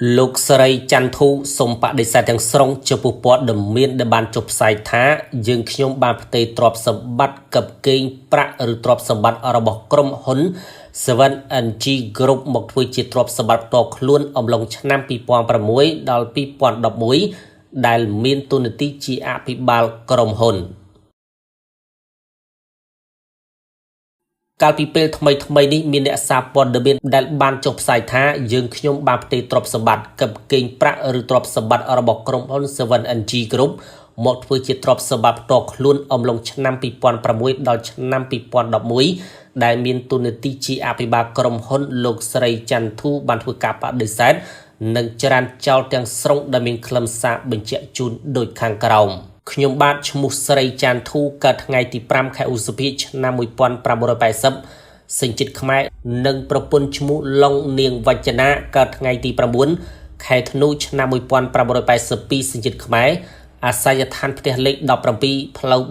លោកស្រីច័ន្ទធូសូមបដិសេធទាំងស្រុងចំពោះព័ត៌មានដែលបានចុះផ្សាយថាយើងខ្ញុំបានផ្ទេរទ្រព្យសម្បត្តិកឹបកេងប្រាក់ឬទ្រព្យសម្បត្តិរបស់ក្រុមហ៊ុន 7NG Group មកធ្វើជាទ្រព្យសម្បត្តិផ្ទាល់ខ្លួនអំឡុងឆ្នាំ2006ដល់2011ដែលមានតួនាទីជាអភិបាលក្រុមហ៊ុនកាលពីពេលថ្មីនេះមានអ្នកសារព័ត៌មានដែលបានចុះផ្សាយថាយើងខ្ញុំបានផ្ទេរទ្រព្យសម្បត្តិកឹបកេងប្រាក់ឬទ្រព្យសម្បត្តិរបស់ក្រុមហ៊ុន 7NG Group មកធ្វើជាទ្រព្យសម្បត្តិផ្ទាល់ខ្លួនអំឡុងឆ្នាំ2006ដល់ឆ្នាំ2011ដែលមានតួនាទីជាអភិបាលក្រុមហ៊ុនលោកស្រីច័ន្ទធូបានធ្វើការបដិសេធនិងច្រានចោលទាំងស្រុងដែលមានខ្លឹមសារបញ្ជាក់ជូនដូចខាងក្រោមខ្ញុំបាទឈ្មោះស្រីច័ន្ទធូកើតថ្ងៃទី5ខែឧសភាឆ្នាំ1980សញ្ជាតិខ្មែរនិងប្រពន្ធឈ្មោះឡុងនាងវចនាកើតថ្ងៃទី9ខែធ្នូឆ្នាំ1982សញ្ជាតិខ្មែរអាសយដ្ឋានផ្ទះលេខ17ផ្លូវ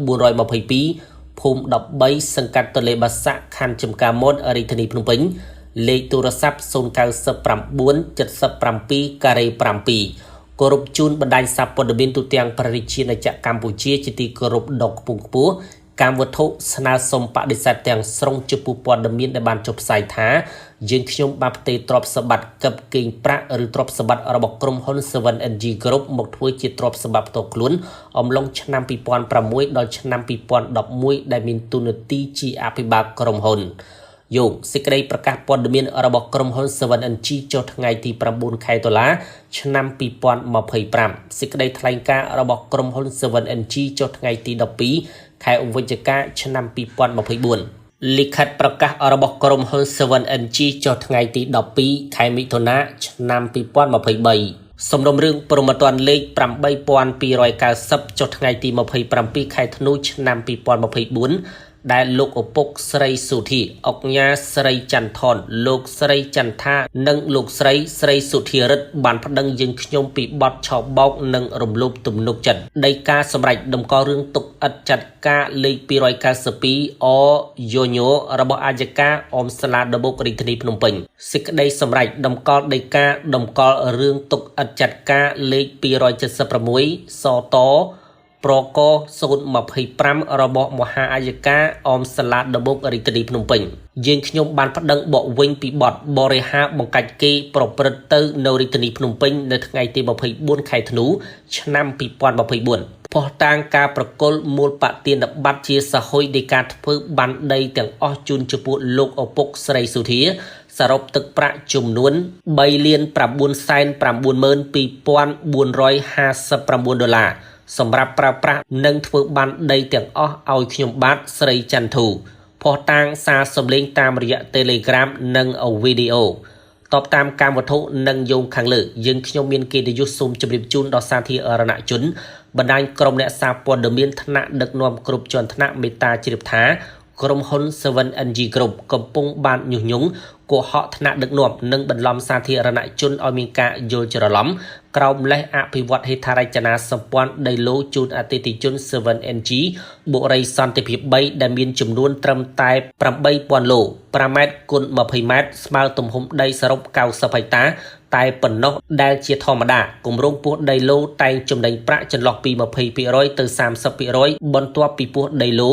422ភូមិ13សង្កាត់ទលេបាសាក់ខណ្ឌចំការមនរាជធានីភ្នំពេញលេខទូរស័ព្ទ099 77 7 គោរពជូនបណ្ដាញសារព័ត៌មានទូទាំងប្រទេសជាតិកម្ពុជាជាទីគោរពដ៏ខ្ពង់ខ្ពស់កម្មវត្ថុស្នើសុំបដិសេធទាំងស្រុងចំពោះព័ត៌មានដែលបានចុះផ្សាយថាយើងខ្ញុំបានផ្ទេរទ្រព្យសម្បត្តិកឹបកេងប្រាក់ឬទ្រព្យសម្បត្តិរបស់ក្រុមហ៊ុន 7NG Group មកធ្វើជាទ្រព្យសម្បត្តិផ្ទាល់ខ្លួនអំឡុងឆ្នាំ2006ដល់ឆ្នាំ2011ដែលមានតួនាទីជាអភិបាលក្រុមហ៊ុនយោងសេចក្តីប្រកាសព័ត៌មានរបស់ក្រុមហ៊ុន 7NG ចុះថ្ងៃទី9ខែតុលាឆ្នាំ2025សេចក្តីថ្លែងការណ៍របស់ក្រុមហ៊ុន 7NG ចុះថ្ងៃទី12ខែវិច្ឆិកាឆ្នាំ2024លិខិតប្រកាសរបស់ក្រុមហ៊ុន 7NG ចុះថ្ងៃទី12ខែមិថុនាឆ្នាំ2023សំណុំរឿងព្រហ្មទណ្ឌលេខ8290ចុះថ្ងៃទី27ខែធ្នូឆ្នាំ2024ដែលលោកឪពុកស្រីសុធីអុកញ៉ាស្រីច័ន្ទថនលោកស្រីចន្ទថានិងលោកស្រីសុធីរិទ្ធបានប្តឹងយើងខ្ញុំពីបទឆោបោកនិងរំលោភទំនុកចិត្តដីកាសម្រាប់ដំណើររឿងទុកឥតចាត់ការលេខ292អយញោរបស់អាយកាអមសាលាដំបូករាជធានីភ្នំពេញសេចក្តីសម្រាប់ដំកល់ដីកាដំកល់រឿងទុកឥតចាត់ការលេខ276សតប្រក025របស់មហាអាយកាអមសាលាដំបូករាជធានីភ្នំពេញយើងខ្ញុំបានប្តឹងបកវិញពីបទបរិហាបង្កាច់គេប្រព្រឹត្តទៅនៅរាជធានីភ្នំពេញនៅថ្ងៃទី24ខែធ្នូឆ្នាំ2024ផុសតាងការប្រកុលមូលបទានបត្តិជាសហុយនៃការធ្វើបានដីទាំងអស់ជូនចំពោះលោកឪពុកស្រីសុធាសរុបទឹកប្រាក់ចំនួន$3,992,459សម្រាប់ប្រើប្រាស់និងធ្វើបានដីទាំងអស់ឲ្យខ្ញុំបាទស្រីច័ន្ទធូផុសតាងសារសម្លេងតាមរយៈ Telegram និងវីដេអូតបតាមកម្មវត្ថុនិងយោងខាងលើយើងខ្ញុំមានកិត្តិយសសូមជម្រាបជូនដល់សាធារណជនបណ្ដាញក្រុមអ្នកសារព័ត៌មានថ្នាក់ដឹកនាំគ្រប់ជាន់ថ្នាក់មេត្តាជ្រាបថាក្រុមហ៊ុន 7NG Group កំពុងបានញុះញង់កុហកថ្នាក់ដឹកនាំនិងបន្លំសាធារណជនឲ្យមានការយល់ច្រឡំក្រោមលេសអភិវឌ្ឍហេដ្ឋារចនាសម្ព័ន្ធដីឡូជូនអតិថិជន 7NG បុរីសន្តិភាព3ដែលមានចំនួនត្រឹមតែ8,000 ឡូ5ម៉ែត្រគុណ20ម៉ែត្រស្មើទំហំដីសរុប90ហិកតាតែប៉ុណ្ណោះដែលជាធម្មតាគម្រោងពោះដីឡូតែងចំណេញប្រាក់ចន្លោះពី 20% ទៅ 30% បន្ទាប់ពីពោះដីឡូ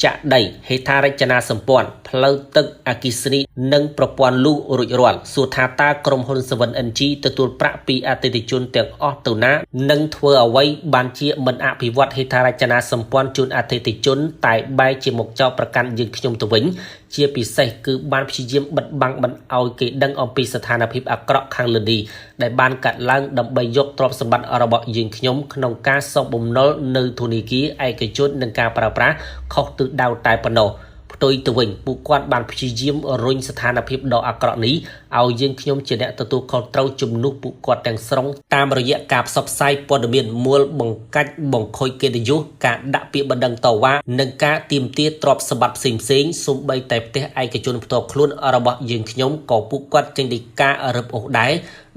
ចាក់ដីហេដ្ឋារចនាសម្ព័ន្ធផ្លូវទឹកអគ្គិសនីនិងប្រព័ន្ធលូរួចរាល់សួរថាតើក្រុមហ៊ុន 7NG ទទួលប្រាក់ពីអតិថិជនទាំងអស់ទៅណានិងធ្វើអ្វីបានជាមិនអភិវឌ្ឍហេដ្ឋារចនាសម្ព័ន្ធជូនអតិថិជនតែបែរជាមកចោទប្រកាន់យើងខ្ញុំទៅវិញជាពិសេសគឺបានព្យាយាមបិទបាំងមិនឲ្យគេដឹងអំពីស្ថានភាពអាក្រក់ខាងលើនេះដែលបានកាត់ឡើងដើម្បីយកទ្រព្យសម្បត្តិរបស់យើងខ្ញុំក្នុងការសងបំណុលនៅធនាគារឯកជននិងការប្រើប្រាស់ខុសទិសដៅតែប៉ុណ្ណោះផ្ទុយទៅវិញពួកគាត់បានព្យាយាមរុញស្ថានភាពដ៏អាក្រក់នេះឲ្យយើងខ្ញុំជាអ្នកទទួលខុសត្រូវជំនួសពួកគាត់ទាំងស្រុងតាមរយៈការផ្សព្វផ្សាយព័ត៌មានមូលបង្កាច់បង្ខូចកិត្តិយសការដាក់ពាក្យបណ្ដឹងតវ៉ានិងការទាមទារទ្រព្យសម្បត្តិផ្សេងៗសូម្បីតែផ្ទះឯកជនផ្ទាល់ខ្លួនរបស់យើងខ្ញុំក៏ពួកគាត់ចេញដីការរឹបអូសដែរ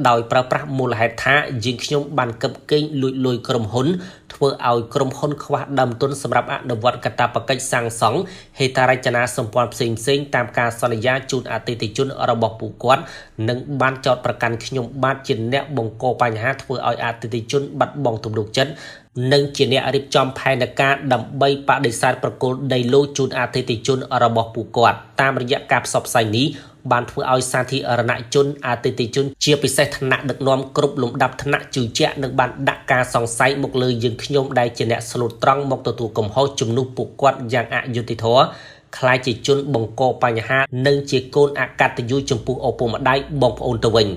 ដោយប្រើប្រាស់មូលហេតុថាយើងខ្ញុំបានកឹបកេងលួចលុយក្រុមហ៊ុនធ្វើឲ្យក្រុមហ៊ុនខ្វះដើមទុនសម្រាប់អនុវត្តកាតព្វកិច្ចសាងសង់ហេដ្ឋារចនាសម្ព័ន្ធផ្សេងៗតាមការសន្យាជូនអតិថិជនរបស់ពួកគាត់និងបានចោទប្រកាន់ខ្ញុំបាទជាអ្នកបង្កបញ្ហាធ្វើឲ្យអតិថិជនបាត់បង់ទំនុកចិត្តនិងជាអ្នករៀបចំផែនការដើម្បីបដិសេធប្រគល់ដីឡូជូនអតិថិជនរបស់ពួកគាត់តាមរយៈការផ្សព្វផ្សាយនេះបានធ្វើឲ្យសាធារណជនអតិថិជនជាពិសេសថ្នាក់ដឹកនាំគ្រប់លំដាប់ថ្នាក់ជឿជាក់និងបានដាក់ការសង្ស័យមកលើយើងខ្ញុំដែលជាអ្នកស្លូតត្រង់មកទទួលកំហុសជំនួសពួកគាត់យ៉ាងអយុត្តិធម៌ខ្លាចជាជនបង្កបញ្ហានិងជាកូនអកតញ្ញូចំពោះឪពុកម្ដាយបងប្អូនទៅវិញ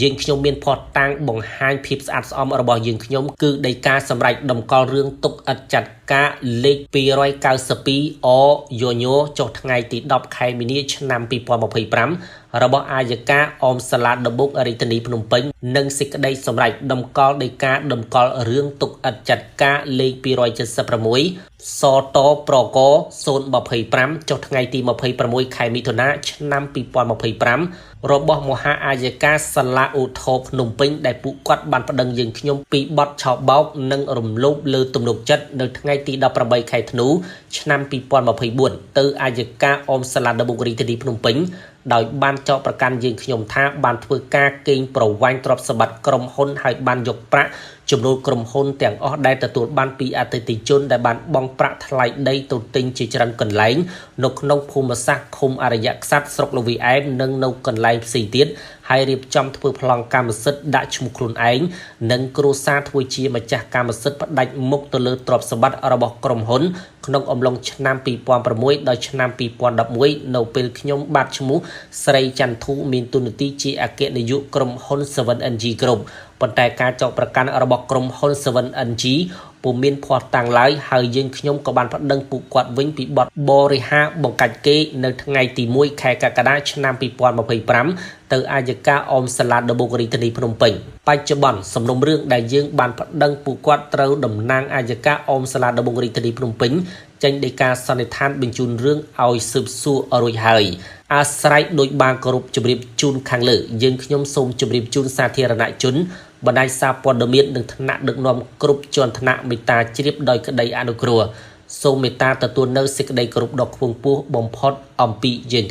យើងខ្ញុំមានផតតាំងបង្ហាញភាពស្អាតស្អំរបស់យើងខ្ញុំគឺដីកាសម្រាប់ដំកល់រឿងទុកឥតចាត់ការលេខ292អយោញោចុះថ្ងៃទី10ខែមីនាឆ្នាំ2025របស់អាយកាអមសាឡាដបុករាជធានីភ្នំពេញនិងសេចក្តីសម្រេចដំកល់ដីកាដំកល់រឿងទុកឥតចាត់ការលេខ276សតប្រក025ចុះថ្ងៃទី26ខែមិថុនាឆ្នាំ2025របស់មហាអាយកាសាឡាឧទ្ធរភ្នំពេញដែលពួកគាត់បានប្តឹងយើងខ្ញុំពីបទឆោបោកនិងរំលោភលើទំនុកចិត្តនៅថ្ងៃទី18ខែធ្នូឆ្នាំ2024ទៅអាយកាអមសាឡាដបុករាជធានីភ្នំពេញដោយបានចោទប្រកាន់យើងខ្ញុំថាបានធ្វើការកេងប្រវ័ញ្ចទ្រព្យសម្បត្តិក្រុមហ៊ុនហើយបានយកប្រាក់ចំនួនក្រុមហ៊ុនទាំងអស់ដែលទទួលបានពីអតិថិជនដែលបានបង់ប្រាក់ថ្លៃដីទៅទិញជាច្រើនកន្លែងនៅក្នុងភូមិសាស្ត្រឃុំអរិយក្សត្រស្រុកលវីអែមនិងនៅកន្លែងផ្សេងទៀតហើយរៀបចំធ្វើប្លង់កម្មសិទ្ធិដាក់ឈ្មោះខ្លួនឯងនិងគ្រួសារធ្វើជាម្ចាស់កម្មសិទ្ធិផ្ដាច់មុខទៅលើទ្រព្យសម្បត្តិរបស់ក្រុមហ៊ុនក្នុងអំឡុងឆ្នាំ2006ដល់ឆ្នាំ2011នៅពេលខ្ញុំបាទឈ្មោះស្រីចន្ទធូមានទូនាទីជាអគ្គនាយកក្រុមហ៊ុន 7NG Group ប៉ុន្តែការចោទប្រកាន់របស់ក្រុមហ៊ុន 7NG ពុំមានភ័ស្តុតាងឡើយហើយយើងខ្ញុំក៏បានប្តឹងពួកគាត់វិញពីបទបរិហាបង្កាច់គេនៅថ្ងៃទី1ខែកក្កដាឆ្នាំ2025ទៅអាយកាអមសាឡាដបុករាជធានីភ្នំពេញបច្ចុប្បន្នសំណុំរឿងដែលយើងបានប្តឹងពួកគាត់ត្រូវតំណាងអាយកាអមសាឡាដបុករាជធានីភ្នំពេញចេញដីកាសន្និដ្ឋានបញ្ជូនរឿងឲ្យស៊ើបសួររួចហើយអាស្រ័យដោយបានគោរពជម្រាបជូនខាងលើយើងខ្ញុំសូមជម្រាបជូនសាធារណជនបណ្ដាញសារព័ត៌មាននិងថ្នាក់ដឹកនាំគ្រប់ជាន់ថ្នាក់មេត្តាជ្រាបដោយក្តីអនុគ្រោះសូមមេត្តាទទួលនៅសេចក្តីគោរពដ៏ខ្ពង់ខ្ពស់បំផុតអំពីយើង